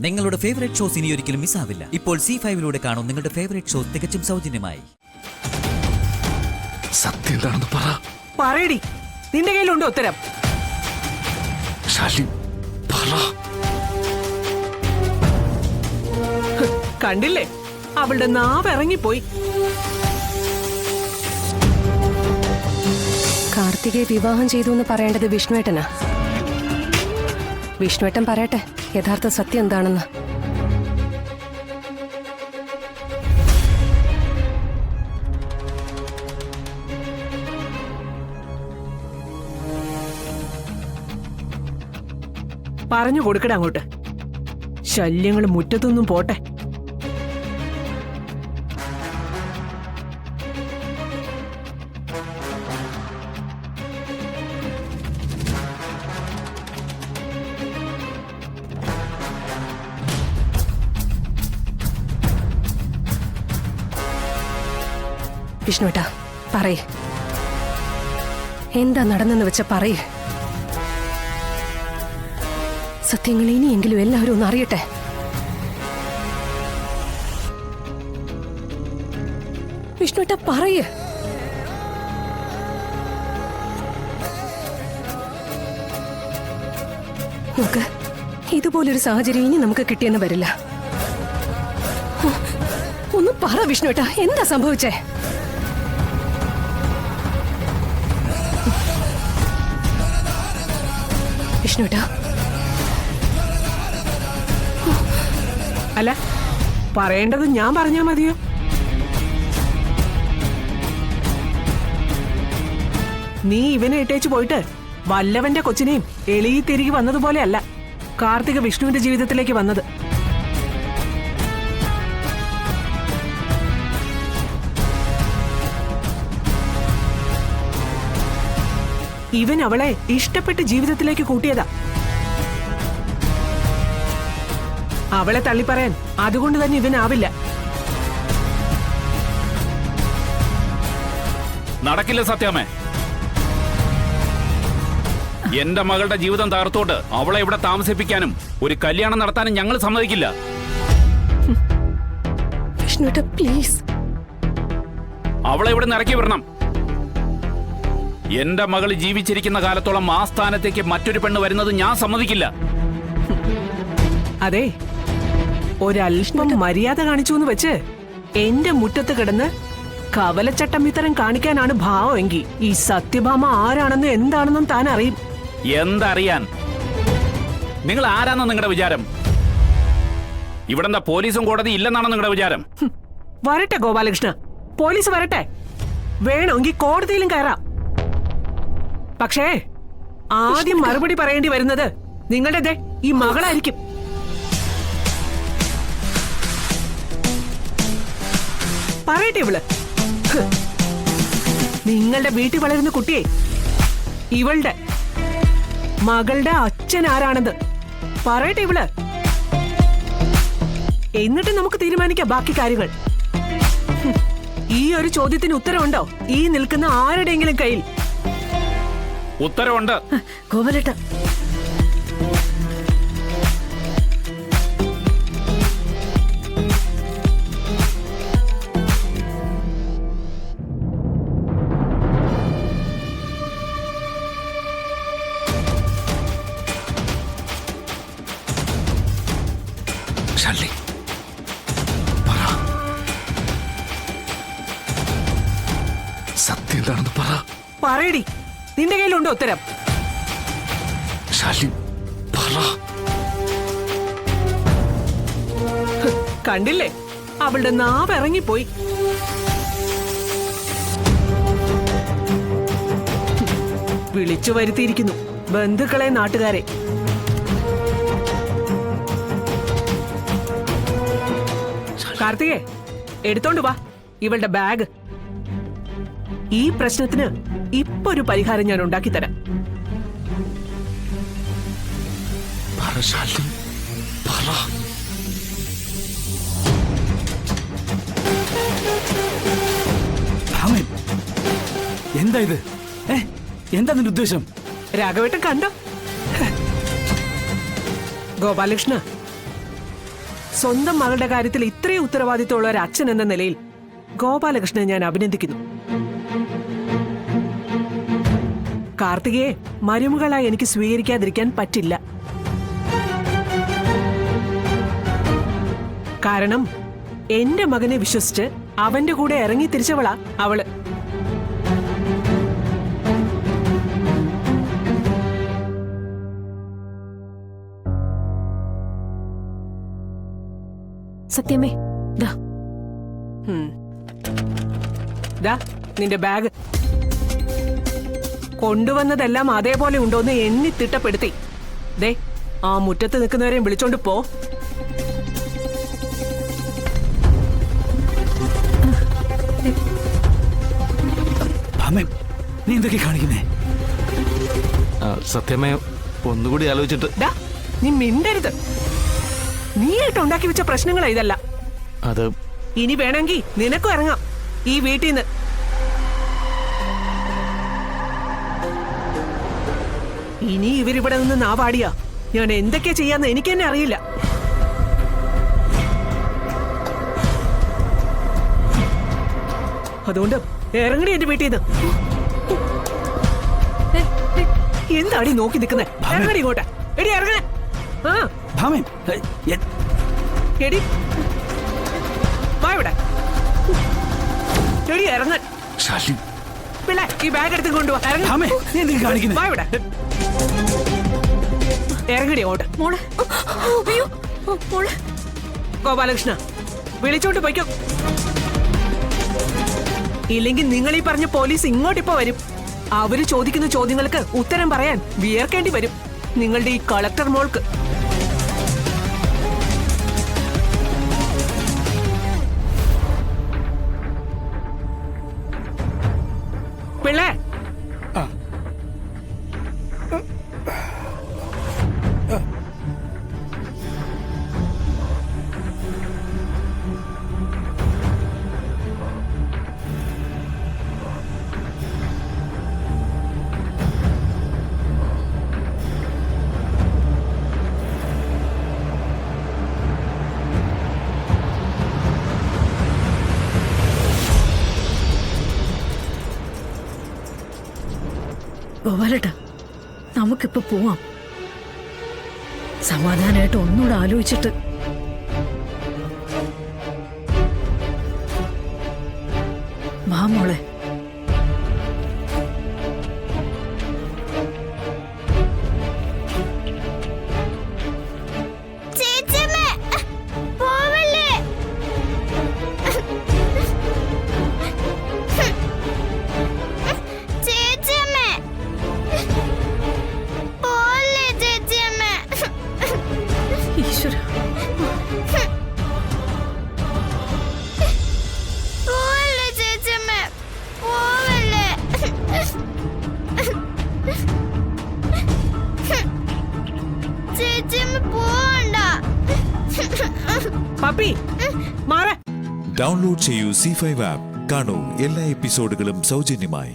നിങ്ങളുടെ favourite shows ഇനി ഒരിക്കലും മിസ്സാവില്ല. ഇപ്പോൾ C5 കാണും നിങ്ങളുടെ ഫേവറേറ്റ് ഷോസ് തികച്ചും സൗജന്യമായി. സത്യം എന്താണെന്ന് പറ. പറയടി, നിന്റെ കയ്യിലുണ്ടോ ഉത്തരം? ശാലി പറ. കണ്ടില്ലേ, അവളുടെ നാവ് ഇറങ്ങിപ്പോയി. കാർത്തികയെ വിവാഹം ചെയ്തു എന്ന് പറയേണ്ടത് വിഷ്ണുവേട്ടനാ. വിഷ്ണുവേട്ടൻ പറയട്ടെ യഥാർത്ഥ സത്യം എന്താണെന്ന്. പറഞ്ഞു കൊടുക്കട അങ്ങോട്ട്. ശല്യങ്ങൾ മുറ്റത്തൊന്നും പോട്ടെ. വിഷ്ണുവേട്ടാ പറയ്, എന്താ നടന്നെന്ന് വെച്ച പറയ്. സത്യങ്ങൾ ഇനിയെങ്കിലും എല്ലാവരും ഒന്ന് അറിയട്ടെ. വിഷ്ണുവേട്ടാ പറയ്. നോക്ക്, ഇതുപോലൊരു സാഹചര്യം ഇനി നമുക്ക് കിട്ടിയെന്ന് വരില്ല. ഒന്ന് പറ വിഷ്ണുവേട്ടാ, എന്താ സംഭവിച്ചേ? വിഷ്ണുവേട്ടാ, അല്ല, പറയേണ്ടത് ഞാൻ പറഞ്ഞാ മതിയോ? നീ ഇവനെ ഇട്ടേച്ചു പോയിട്ട് വല്ലവന്റെ കൊച്ചിനെയും എളിയി തിരികെ വന്നതുപോലെയല്ല കാർത്തിക വിഷ്ണുവിന്റെ ജീവിതത്തിലേക്ക് വന്നത്. ഇവൻ അവളെ ഇഷ്ടപ്പെട്ട് ജീവിതത്തിലേക്ക് കൂട്ടിയതാ. അവളെ തള്ളിപ്പറയാൻ അതുകൊണ്ട് തന്നെ ഇവനാവില്ല. നടക്കില്ല സത്യാമേ. എന്റെ മകളുടെ ജീവിതം തകർത്തോട്ട് അവളെ ഇവിടെ താമസിപ്പിക്കാനും ഒരു കല്യാണം നടത്താനും ഞങ്ങൾ സമ്മതിക്കില്ല. വിഷ്ണുവേട്ടാ പ്ലീസ്. അവളെ ഇവിടെ ഇറക്കി വിടണം. എന്റെ മകൾ ജീവിച്ചിരിക്കുന്ന കാലത്തോളം ആ സ്ഥാനത്തേക്ക് മറ്റൊരു പെണ്ണ് വരുന്നത് ഞാൻ സമ്മതിക്കില്ല. അതെ, ഒരൽപ്പം മര്യാദ കാണിച്ചു എന്ന് വെച്ച് എന്റെ മുറ്റത്ത് കിടന്ന് കവലച്ചട്ടം വിത്തരം കാണിക്കാനാണ് ഭാവമെങ്കിൽ ഈ സത്യഭാമ ആരാണെന്നും എന്താണെന്നും താൻ അറിയും. എന്തറിയാൻ? നിങ്ങൾ ആരാന്ന നിങ്ങളുടെ വിചാരം? ഇവിടെന്താ പോലീസും കോടതി ഇല്ലെന്നാണ് നിങ്ങളുടെ വിചാരം? വരട്ടെ ഗോപാലകൃഷ്ണ, പോലീസ് വരട്ടെ. വേണമെങ്കിൽ കോടതിയിലും കയറാം. പക്ഷേ ആദ്യം മറുപടി പറയേണ്ടി വരുന്നത് നിങ്ങളുടെ ഈ മകളായിരിക്കും. പറയട്ടെ ഇവള്. നിങ്ങളുടെ വീട്ടിൽ വളരുന്ന കുട്ടിയെ ഇവളുടെ മകളുടെ അച്ഛൻ ആരാണെന്ന് പറയട്ടെ ഇവള്. എന്നിട്ട് നമുക്ക് തീരുമാനിക്കാം ബാക്കി കാര്യങ്ങൾ. ഈ ഒരു ചോദ്യത്തിന് ഉത്തരവുണ്ടോ ഈ നിൽക്കുന്ന ആരുടെയെങ്കിലും കയ്യിൽ? ഉത്തരവുണ്ട്. ഗോപാലേട്ട, ശാലി പറ. സത്യം എന്താണെന്ന് പറ. പറയടി, നിന്റെ കയ്യിലുണ്ടോ ഉത്തരം? ശാലി പറ. കണ്ടില്ലേ, അവളുടെ നാവ് ഇറങ്ങിപ്പോയി. വിളിച്ചു വരുത്തിയിരിക്കുന്നു ബന്ധുക്കളെ, നാട്ടുകാരെ. കാർത്തികേ, എടുത്തോണ്ട് വാ ഇവളുടെ ബാഗ്. ഈ പ്രശ്നത്തിന് ഇപ്പൊ ഒരു പരിഹാരം ഞാൻ ഉണ്ടാക്കി തരാം. പറ ശാലി പറ. എന്താ ഇത്? എന്താ നിന്റെ ഉദ്ദേശം? രാഘവേട്ടൻ കണ്ടോ? ഗോപാലകൃഷ്ണ, സ്വന്തം മകളുടെ കാര്യത്തിൽ ഇത്രയും ഉത്തരവാദിത്തമുള്ള ഒരു അച്ഛൻ എന്ന നിലയിൽ ഗോപാലകൃഷ്ണനെ ഞാൻ അഭിനന്ദിക്കുന്നു. കാർത്തികയെ മരുമകളായി എനിക്ക് സ്വീകരിക്കാതിരിക്കാൻ പറ്റില്ല. കാരണം എന്റെ മകനെ വിശ്വസിച്ച് അവന്റെ കൂടെ ഇറങ്ങി തിരിച്ചവളാ അവള്. സത്യമേ, ദാ ദാ നിന്റെ ബാഗ്. കൊണ്ടുവന്നതെല്ലാം അതേപോലെ ഉണ്ടോന്ന് എണ്ണി തിട്ടപ്പെടുത്തി. ദേ ആ മുറ്റത്ത് നിൽക്കുന്നവരെയും വിളിച്ചോണ്ട് പോ. ഭാമേ, നീ എന്തൊക്കെ കാണിക്കുന്നേ? സത്യമേ, ഒന്നുകൂടി ആലോചിച്ചിട്ട്. ദാ നീ മിണ്ടരുത്. നീയായിട്ട് ഉണ്ടാക്കി വെച്ച പ്രശ്നങ്ങളാ ഇതല്ല. അത് ഇനി വേണമെങ്കിൽ നിനക്കും ഇറങ്ങാം ഈ വീട്ടിൽ നിന്ന്. ഇനി ഇവരിവിടെ നിന്ന് നാവാടിയാ ഞാൻ എന്തൊക്കെ ചെയ്യാന്ന് എനിക്ക് തന്നെ അറിയില്ല. അതുകൊണ്ട് ഇറങ്ങടി എന്റെ വീട്ടിൽ നിന്ന്. എന്താടി നോക്കി നിൽക്കുന്നേ? ഇറങ്ങടി ഇങ്ങോട്ടെ. എടി ഇറങ്ങണേ. ആ ഭാമേ, എടി വാ ഇവിടെ. എടി ഇറങ്ങാൻ. ശാലി, പിള്ളേ ഈ ബാഗ് എടുത്ത് കൊണ്ടുപോവാ. ഭാമേ, നീ എന്തൊക്കെ കാണിക്കുന്നേ? വാ ഇവിടെ. ഇറങ്ങടി അങ്ങോട്ട്. മോളെ. അയ്യോ മോളെ. ഗോപാലകൃഷ്ണ വിളിച്ചോണ്ട് പോയിക്കോ. ഇല്ലെങ്കിൽ നിങ്ങൾ ഈ പറഞ്ഞ പോലീസ് ഇങ്ങോട്ടിപ്പോ വരും. അവര് ചോദിക്കുന്ന ചോദ്യങ്ങൾക്ക് ഉത്തരം പറയാൻ വിയർക്കേണ്ടി വരും നിങ്ങളുടെ ഈ കളക്ടർ മോൾക്ക്. പിള്ളേ ഗോപാലേട്ടാ, നമുക്കിപ്പോ പോവാം. സമാധാനമായിട്ട് ഒന്നുകൂടെ ആലോചിച്ചിട്ട്. വാ മോളെ. ഈശ്വര, പപ്പി മാറ. ഡൗൺലോഡ് ചെയ്യൂ C5 ആപ്പ്. കാണൂ എല്ലാ എപ്പിസോഡുകളും സൗജന്യമായി.